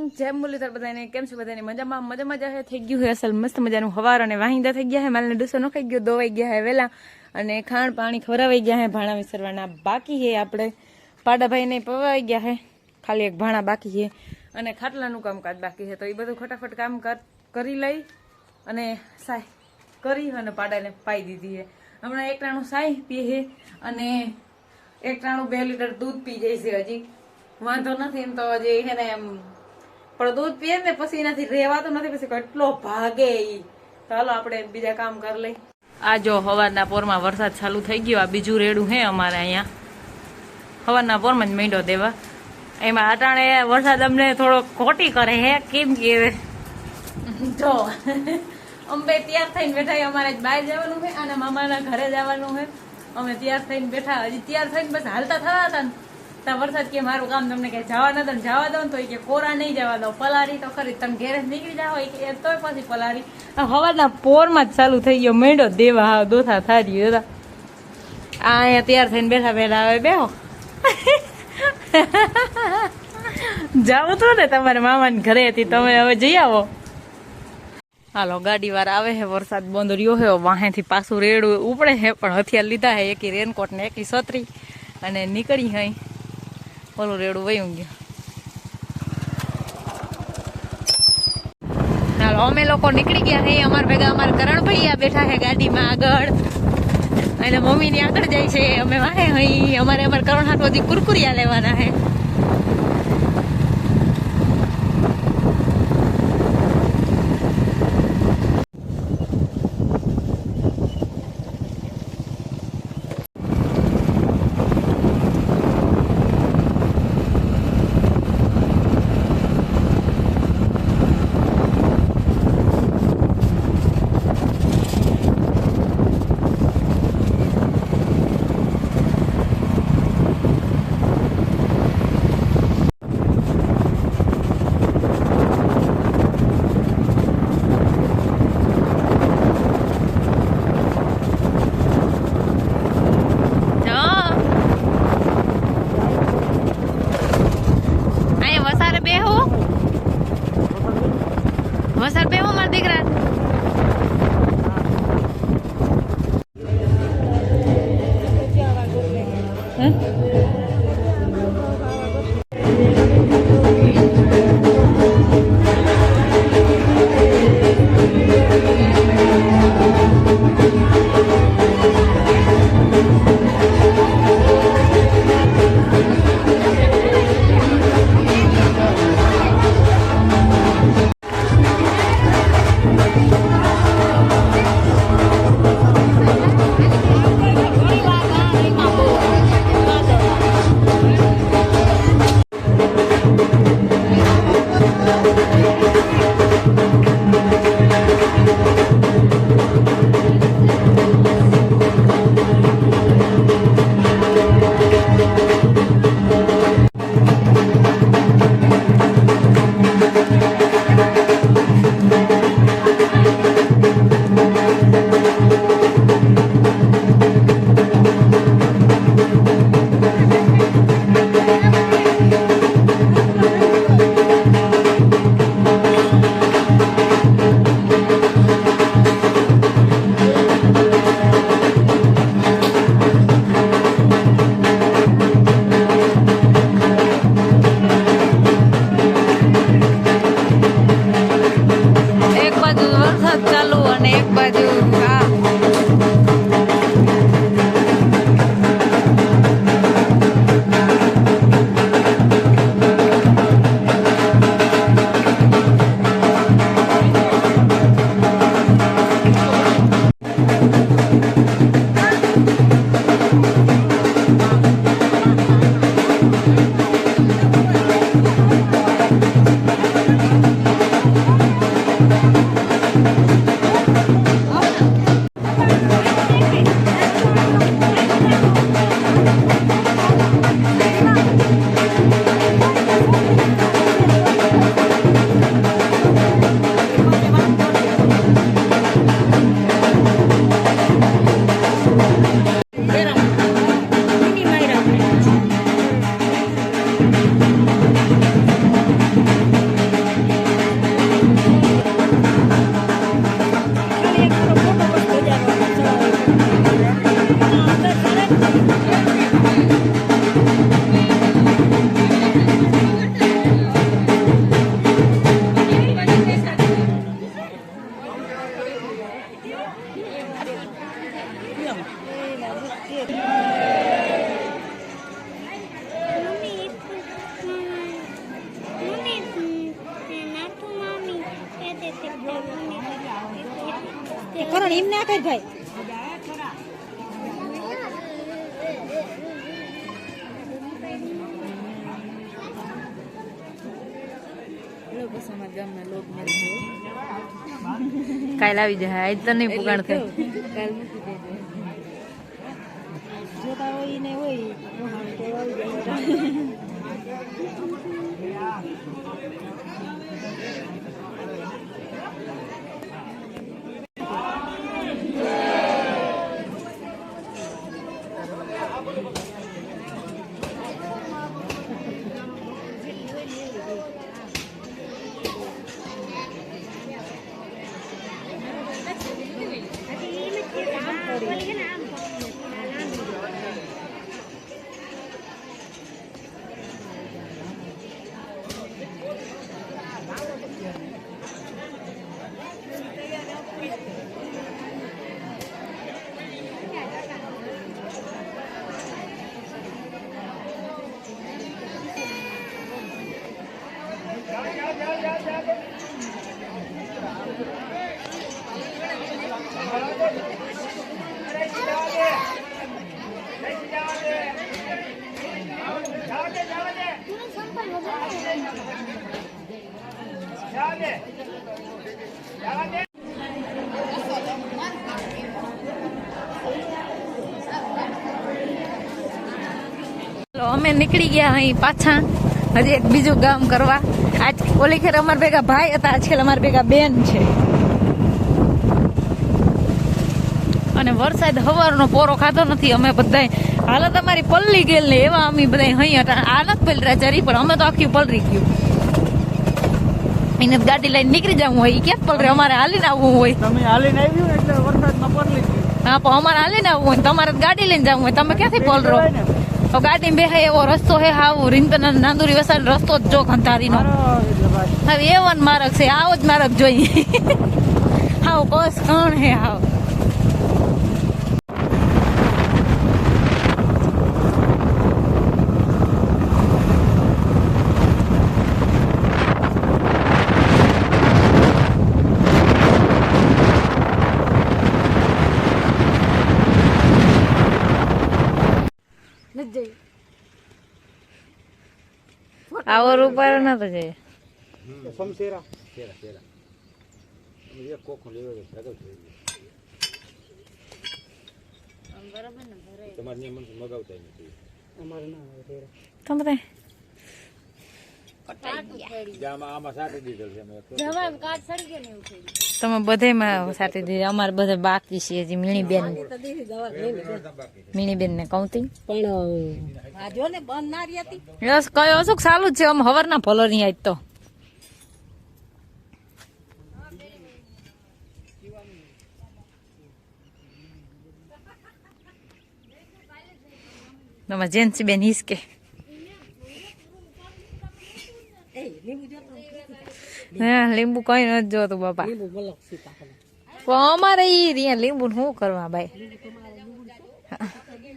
જય મુરલીધર બધાને કેમ છે બધાને મજામાં મજા હે થઈ ગયું હે અસલ મસ્ત મજાનું હવાર અને વાહિંદા થઈ ગયા હે માલને ડૂસો નખાઈ ગયો દોવાઈ ગયા હે વેલા અને ખાણ પાણી ખવરાવાઈ ગયા હે ભાણા વિસરવાના બાકી હે આપણે પાડાભાઈને પવાઈ ગયા હે ખાલી એક ભાણા બાકી હે અને ખાટલાનું કામકાજ બાકી છે તો એ બધું ફટાફટ કામ કરી લઈ અને સાય કરી અને પાડાને પાઈ દીધી હે હમણાં એક ટાણું સાય પીએ હે અને એક ટાણું 2 લીટર દૂધ પી જાય છે હજી વાંધો નથી એમ તો હજી હે ને એમ પણ દૂધ પીએ ને પછી એનાથી રહેવાતો નથી પછી કેટલો ભાગે ઈ તો હાલો આપણે બીજા કામ કરી લઈ આ જો હવારના પોરમાં વરસાદ ચાલુ થઈ ગયો આ બીજું રેડું હે અમારે અહીંયા હવારના પોરમાં જ માંડ્યો દેવા એમાં અટાણે વરસાદ અમને થોડો ખોટી કરે હે કેમ કે જો અંબે તૈયાર થઈને બેઠા અમારે બહાર જવાનું છે અને મામાના ઘરે જવાનું છે અમે તૈયાર થઈને બેઠા હજી તૈયાર થઈને બસ હાલતા થયા હતા ને ત્યાં વરસાદ કે મારું કામ તમને કઈ જવા ન દો જવા દો ને તો કે કોરા નહીં જવા દો પલારી તો ખરી તમે ઘેરે નીકળી જાવ કે તોય પછી પલારી હવાના પોરમાં જ ચાલુ થઈ ગયો મેંડો દેવા હા દોથા થારી હતા આ અહીંયા તૈયાર થઈને બેઠા બેઠા હવે બેહો જાવ તો ને તમારા મામાને ઘરે હતી તમે હવે જઈ આવો હાલો ગાડી વાર આવે હે વરસાદ બંધ રહ્યો હે વાહેથી પાછું રેડું ઉપડે હે પણ હથિયાર લીધા હે એકી રેનકોટ ને એકી છત્રી અને નીકળી હઈ ઓલું રેડું વયું ગયું હાલો અમે લોકો નીકળી ગયા હે અમારા ભેગા અમારા કરણભાઈ આ બેઠા હે ગાડીમાં આગળ અને મમ્મી ની આગળ જાય છે અમે વાહે હઈ અમારા કરણ હાટો હજી કુરકુરિયા લેવાના હે વરસાદ બેહો મારા દીકરા એમ ના કર ભાઈ. કાલ આવી જાય આજ તો નહીં પુગાણ થાય. જોતા હોય ને હોય. અમે નીકળી ગયા અહીં પાછા હજી એક બીજું ગામ કરવા. આજ ઓલી ખેર અમારા ભેગા ભાઈ હતા, આજકાલ અમારા ભેગા બેન છે. અને વરસાદ હવારનો પોરો ખાતો નથી. અમે બધા હાલત અમારી પલળી ગયેલ ને એવા અમે બધા અહીં હતા. આ નથી પલરા જરી પણ અમે તો આખી પલરી ગયું. એને ગાડી લઈને નીકળી જવું હોય ક્યાં પલરે, અમારે હાલીને આવવું હોય. તમે હાલીને આવ્યું એટલે વરસાદમાં પલળી ગયું. હા પણ અમારે હાલીને આવવું હોય, તમારે ગાડી લઈને જવું હોય. તમે ક્યાંથી પલરો? તો ગાડી બે એવો રસ્તો હે હાવ રીંતન નાંદુરી વસાડ રસ્તો જ જો ખંતારીનો. હવે એવો જ માર્ગ છે, આવો જ માર્ગ જોઈએ. હાવ બસ કણ હે હાવ. આવો રૂપાર ના તો જાય. સમસેરા સેરા સેરા એક કોખો લેવો છે સગલ થઈ ગયું. બરાબર ને ભરાય. તમારે નિયમ મગાવતા નથી. અમારે ના આવે સેરા. તમે તમે બધેમાં સાથે દીધી. અમારે બધે બાકી છે હજી. મીણીબેન ને કૌતી પણ કયો શું ચાલુ જ છે. આમ હવાર ના ભલો નહીં આજ તો. તમારે જેન્સી બેન હિસકે હા લીંબુ કઈ નથી જોતું બાપા. અમારે ઈ રહ્યા લીંબુ શું કરવા ભાઈ.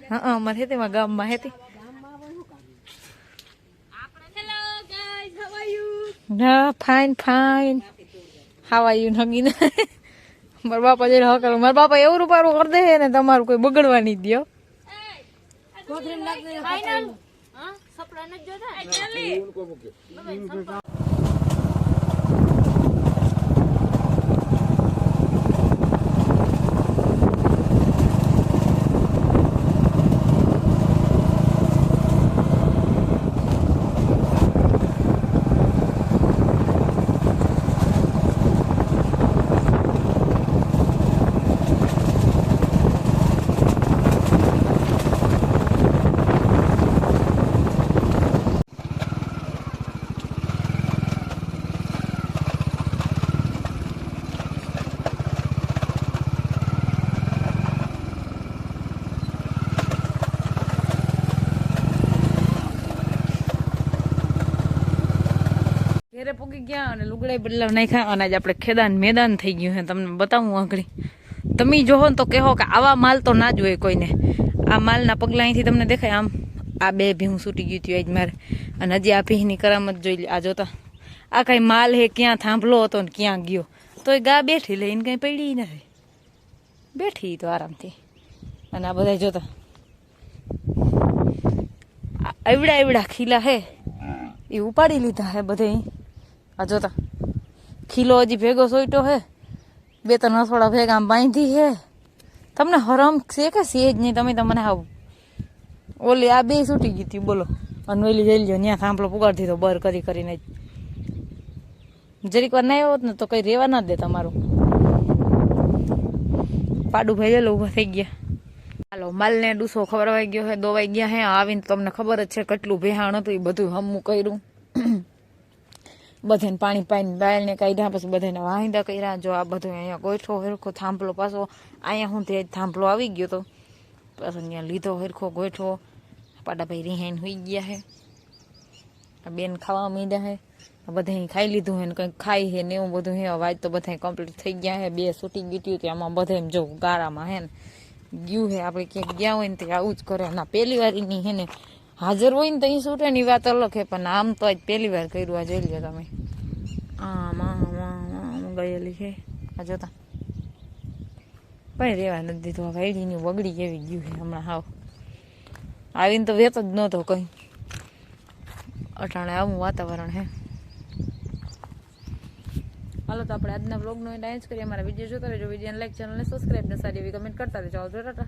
હા અમારે હેતીમાં ગામમાં હેતી. હા ફાઇન ફાઇન. હાવ આયુ નગીને મારા બાપા જઈને હકલ. મારા બાપા એવું રૂપારું કરી દે ને તમારું કોઈ બગડવા નહીં દો. ઘેરે પૂગી ગયા અને લુગડાઈ બદલાવ નાખ્યા અને આજે આપણે ખેદાન મેદાન થઈ ગયું છે. તમને બતાવું આગળ. તમે જોવો ને તો કહો કે આવા માલ તો ના જ હોય કોઈને. આ માલના પગલા અહીંથી તમને દેખાય. આમ આ બે ભીહું છૂટી ગયું હતું આજ મારે. અને હજી આ ભીહની કરામત જોઈ લે. આ જોતા આ કઈ માલ હે ક્યાં થાંભલો હતો ને ક્યાં ગયો. તો એ ગા બેઠી લઈને કઈ પડી નથી. બેઠી તો આરામથી. અને આ બધા જોતા એવડા એવડા ખીલા હે એ ઉપાડી લીધા હે બધે. આ જોતા ખીલો હજી ભેગો સોઈટો હે, 2-3 રસોડા ભેગા આમ બાંધી હે. તમને હરમ છે કે છે જ નહીં? તમે તો મને આવ ઓલી આ 2 છૂટી ગઈ હતી બોલો. અને ઓલી જઈ લ્યો ત્યાં થાંભલો પુગાડી દીધો બર કરી કરીને જ. જરીક વાર ના આવ્યો હોત ને તો કઈ રેવા ના દે તમારું. પાડું ભાઈ ઉભા થઈ ગયા. હાલો માલને ડૂસો ખવડાવાઈ ગયો હે, દોવાઈ ગયા હે. આવીને તમને ખબર જ છે કેટલું ભેહાણ હતું એ બધું હમું કર્યું. બધાને પાણી પાઈને બાયલને કાઢ્યા, પછી બધાને વાહિંદા કર્યા. જો આ બધું અહીંયા ગોઠવો હરખો થાંભલો પાછો અહીંયા હું તે થાંભલો આવી ગયો તો પાછો અહીંયા લીધો હરખો ગોઠવો. પાડાભાઈ રિહાઈને હોઈ ગયા હે. આ બેન ખાવા માંડ્યા હે. બધા ખાઈ લીધું હે ને કંઈક ખાઈ હે ને એવું બધું હે. અવાજ તો બધા કમ્પ્લીટ થઈ ગયા હે. 2 છૂટી ગયું હતું આમાં બધા એમ જો ગારામાં હે ને ગયું હે. આપણે ક્યાંક ગયા હોય ને તે આવું જ કરે. ના પહેલી વાર ની હે ને હાજર હોય ને તો એ છૂટે ની વાત અલગ હે, પણ આમ તો આજ પહેલી વાર કર્યું. આ જોઈ લો તમે, આમ ગયેલી છે આ જોતા. પણ રેવા નથી દીધું. આ વાયડીની વગડી કેવી ગયું છે હમણાં. હાવ આવીને તો વેત જ નહોતો કંઈ. અટાણે આવું વાતાવરણ હે. હાલો તો આપણે આજના બ્લોગનો એન્ડ જ કરીએ. અમારા વિડીયો જોતા રહેજો. વિડીયોને લાઈક, ચેનલને સબસ્ક્રાઈબ ને સારી એવી કમેન્ટ કરતા રહેજો. આવજો, ટાટા.